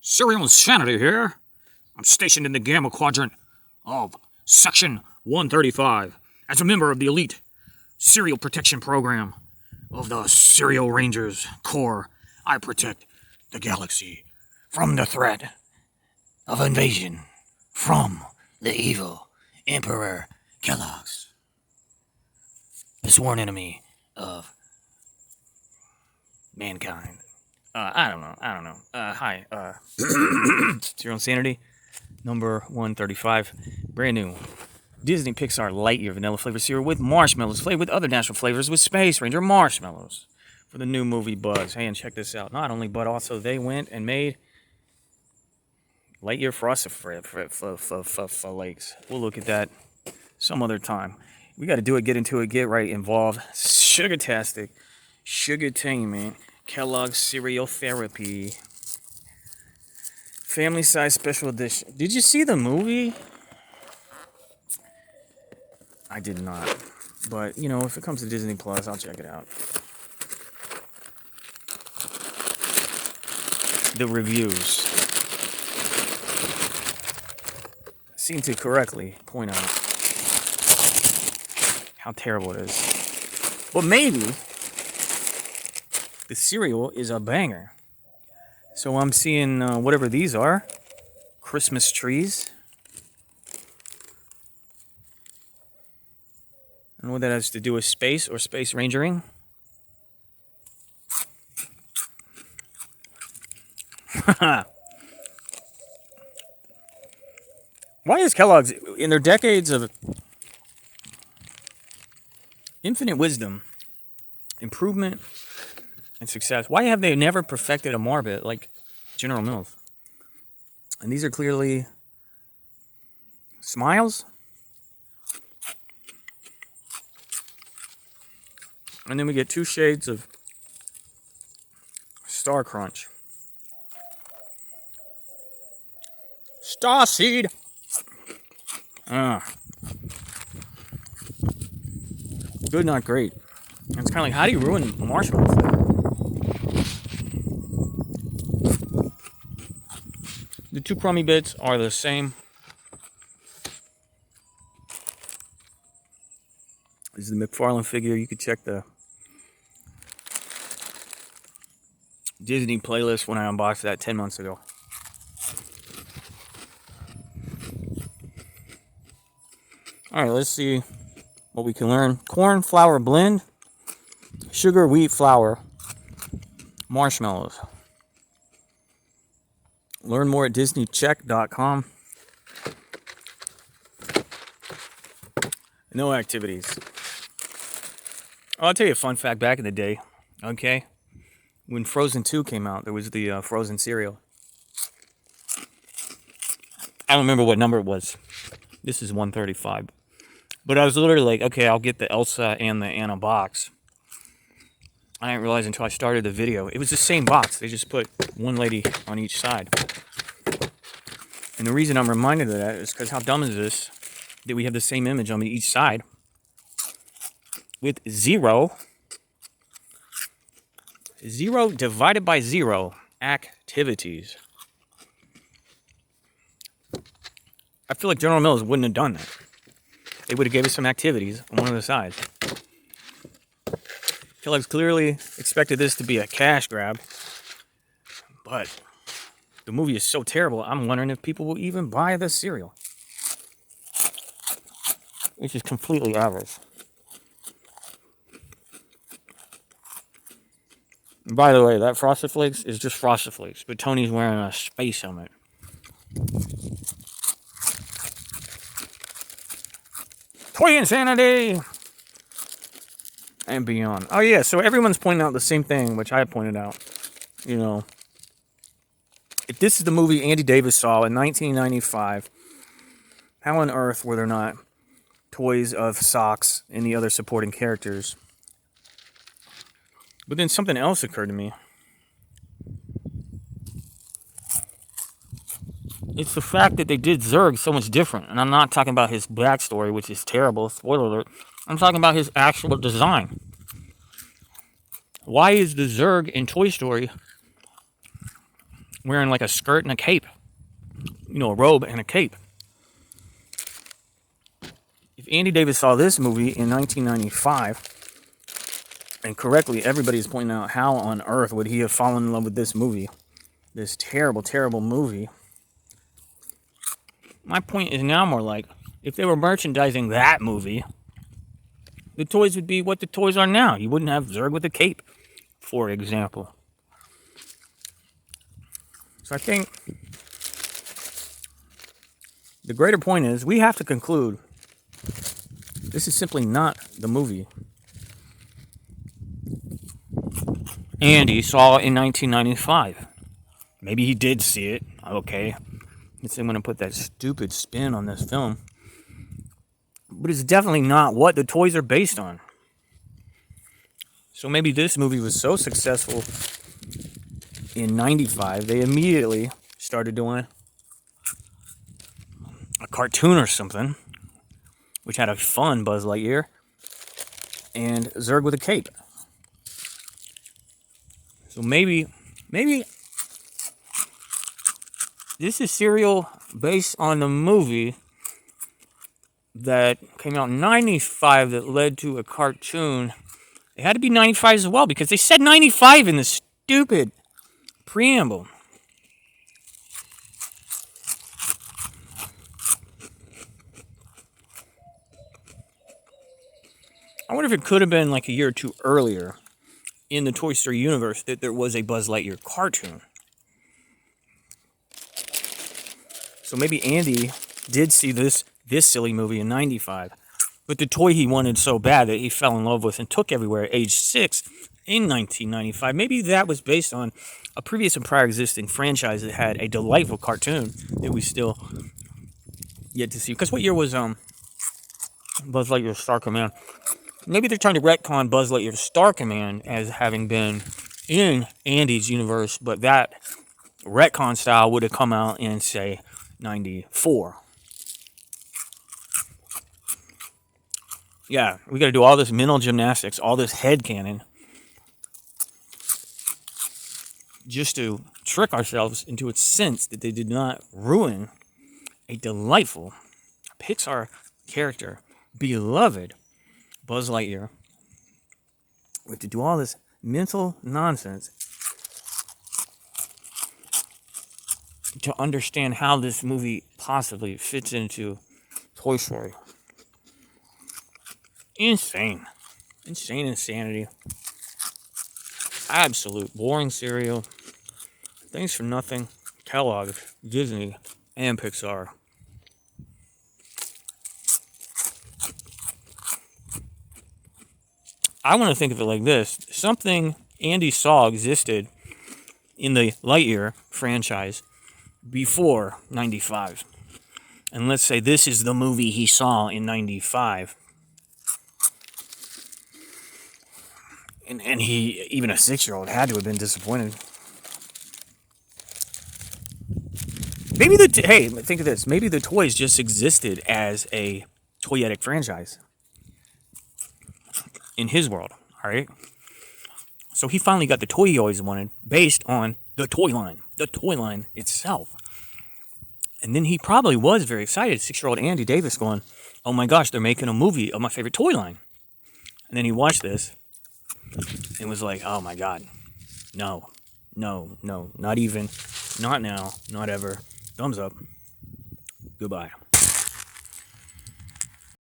Serial Insanity here. I'm stationed in the Gamma Quadrant of Section 135 as a member of the elite Serial Protection Program of the Serial Rangers Corps. I protect the galaxy from the threat of invasion from the evil Emperor Kellogg, the sworn enemy of mankind. I don't know. Hi. Serial Insanity, number 135. Brand new Disney Pixar Lightyear vanilla flavor cereal with marshmallows, flavored with other natural flavors with Space Ranger marshmallows for the new movie Buzz. Hey, and check this out. Not only, but also they went and made Lightyear Frosted Flakes. We'll look at that some other time. We got to do it, get into it, get right, involved. Sugar-tastic, sugar-tainment. Kellogg Cereal Therapy. Family size special edition. Did you see the movie? I did not. But, you know, if it comes to Disney Plus, I'll check it out. The reviews seem to correctly point out how terrible it is. But maybe the cereal is a banger. So I'm seeing whatever these are. Christmas trees. I don't know what that has to do with space or space rangering. Why is Kellogg's, in their decades of infinite wisdom, improvement, and success, why have they never perfected a Marbit like General Mills? And these are clearly Smiles. And then we get 2 shades of Star Crunch. Star Seed. Good, not great. And it's kind of like, how do you ruin marshmallow flavor? The 2 crummy bits are the same. This is the McFarlane figure. You could check the Disney playlist when I unboxed that 10 months ago. Alright, let's see what we can learn. Corn flour blend, sugar, wheat flour, marshmallows. Learn more at DisneyCheck.com. No activities. Oh, I'll tell you a fun fact back in the day, okay? When Frozen 2 came out, there was the Frozen cereal. I don't remember what number it was. This is 135. But I was literally like, okay, I'll get the Elsa and the Anna box. I didn't realize until I started the video. It was the same box. They just put one lady on each side. And the reason I'm reminded of that is because how dumb is this that we have the same image on each side with 0 divided by 0 activities. I feel like General Mills wouldn't have done that. They would have gave us some activities on one of the sides. Kellogg's clearly expected this to be a cash grab. But the movie is so terrible, I'm wondering if people will even buy the cereal. It's just completely average. And by the way, that Frosted Flakes is just Frosted Flakes, but Tony's wearing a space helmet. Toy Insanity! And beyond. Oh yeah, so everyone's pointing out the same thing, which I pointed out. You know, if this is the movie Andy Davis saw in 1995, how on earth were there not toys of Socks and the other supporting characters? But then something else occurred to me. It's the fact that they did Zurg so much different. And I'm not talking about his backstory, which is terrible. Spoiler alert. I'm talking about his actual design. Why is the Zurg in Toy Story wearing like a skirt and a cape. You know, a robe and a cape. If Andy Davis saw this movie in 1995, and correctly, everybody's pointing out how on earth would he have fallen in love with this movie? This terrible, terrible movie. My point is now more like, if they were merchandising that movie, the toys would be what the toys are now. You wouldn't have Zurg with a cape, for example. So I think the greater point is, we have to conclude this is simply not the movie Andy saw in 1995. Maybe he did see it. Okay. I'm going to put that stupid spin on this film. But it's definitely not what the toys are based on. So maybe this movie was so successful in 95, they immediately started doing a cartoon or something, which had a fun Buzz Lightyear, and Zurg with a cape. So maybe this is cereal based on the movie that came out in 95 that led to a cartoon. It had to be 95 as well, because they said 95 in the stupid preamble. I wonder if it could have been like a year or two earlier in the Toy Story universe that there was a Buzz Lightyear cartoon. So maybe Andy did see this silly movie in 95, but the toy he wanted so bad that he fell in love with and took everywhere at age 6 in 1995, maybe that was based on a previous and prior existing franchise that had a delightful cartoon that we still yet to see. Because what year was Buzz Lightyear Star Command? Maybe they're trying to retcon Buzz Lightyear Star Command as having been in Andy's universe, but that retcon style would have come out in, say, 94. Yeah, we got to do all this mental gymnastics, all this headcanon, just to trick ourselves into a sense that they did not ruin a delightful Pixar character, beloved Buzz Lightyear. We have to do all this mental nonsense to understand how this movie possibly fits into Toy Story. Insane. Insane insanity. Absolute boring cereal. Thanks for nothing. Kellogg, Disney, and Pixar. I want to think of it like this. Something Andy saw existed in the Lightyear franchise before 95. And let's say this is the movie he saw in 95. And he, even a 6-year-old, had to have been disappointed. Maybe hey, think of this. Maybe the toys just existed as a toyetic franchise in his world, all right? So he finally got the toy he always wanted based on the toy line itself. And then he probably was very excited, 6-year-old Andy Davis, going, oh my gosh, they're making a movie of my favorite toy line. And then he watched this and was like, oh my God, no, not even, not now, not ever. Thumbs up. Goodbye.